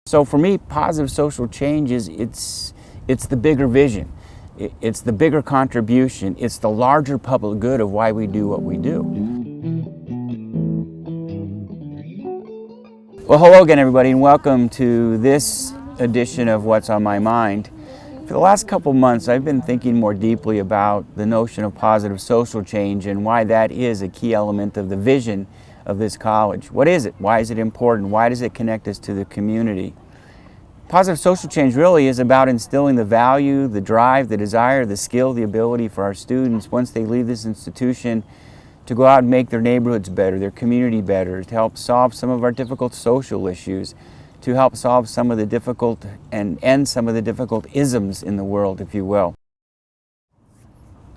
So for me, positive social change is it's the bigger vision. It's the bigger contribution. It's the larger public good of why we do what we do. Well, hello again, everybody, and welcome to this edition of What's on My Mind. For the last couple months, I've been thinking more deeply about the notion of positive social change and why that is a key element of the vision of this college. What is it? Why is it important? Why does it connect us to the community? Positive social change really is about instilling the value, the drive, the desire, the skill, the ability for our students once they leave this institution to go out and make their neighborhoods better, their community better, to help solve some of our difficult social issues, to help solve some of the difficult and end some of the difficult isms in the world, if you will.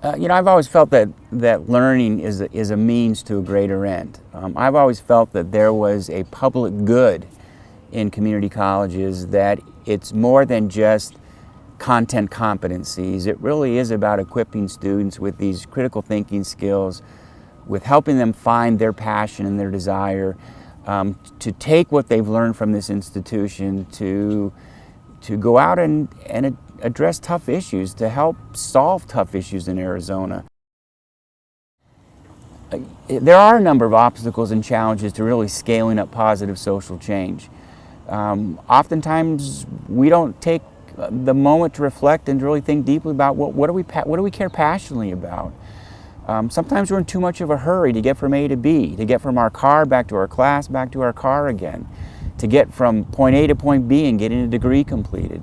I've always felt that learning is a means to a greater end. I've always felt that there was a public good in community colleges, that it's more than just content competencies. It really is about equipping students with these critical thinking skills, with helping them find their passion and their desire, to take what they've learned from this institution to go out and address tough issues, to help solve tough issues in Arizona. There are a number of obstacles and challenges to really scaling up positive social change. Oftentimes we don't take the moment to reflect and to really think deeply about what do we care passionately about. Sometimes we're in too much of a hurry to get from A to B, to get from our car back to our class, back to our car again, to get from point A to point B and getting a degree completed.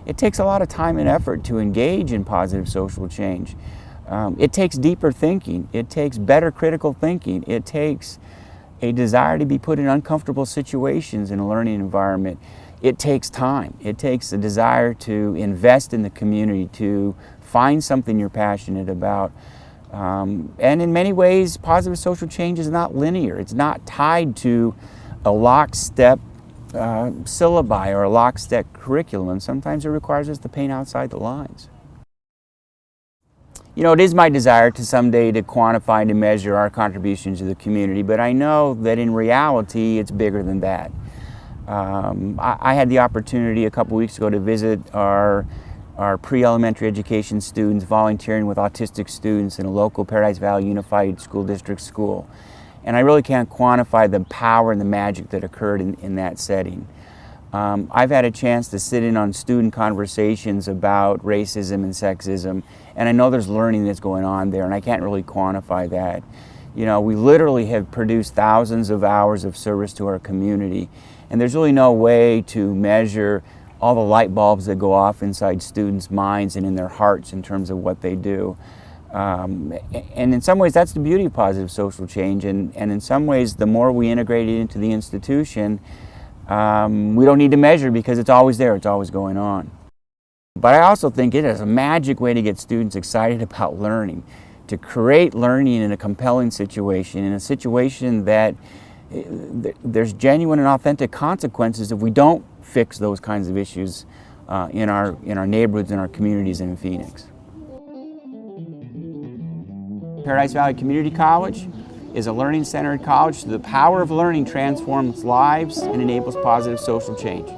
It takes a lot of time and effort to engage in positive social change. It takes deeper thinking. It takes better critical thinking. It takes a desire to be put in uncomfortable situations in a learning environment. It takes time. It takes a desire to invest in the community, to find something you're passionate about. And in many ways, positive social change is not linear. It's not tied to a lockstep syllabi or a lockstep curriculum, and sometimes it requires us to paint outside the lines. It is my desire to someday to quantify and to measure our contributions to the community, but I know that in reality it's bigger than that. I had the opportunity a couple weeks ago to visit our pre-elementary education students volunteering with autistic students in a local Paradise Valley Unified School District school. And I really can't quantify the power and the magic that occurred in that setting. I've had a chance to sit in on student conversations about racism and sexism, and I know there's learning that's going on there, and I can't really quantify that. We literally have produced thousands of hours of service to our community, and there's really no way to measure all the light bulbs that go off inside students' minds and in their hearts in terms of what they do. And in some ways, that's the beauty of positive social change, and in some ways, the more we integrate it into the institution, we don't need to measure because it's always there, it's always going on. But I also think it is a magic way to get students excited about learning, to create learning in a compelling situation, in a situation that there's genuine and authentic consequences if we don't fix those kinds of issues in our neighborhoods, in our communities, and in Phoenix. Paradise Valley Community College is a learning-centered college. The power of learning transforms lives and enables positive social change.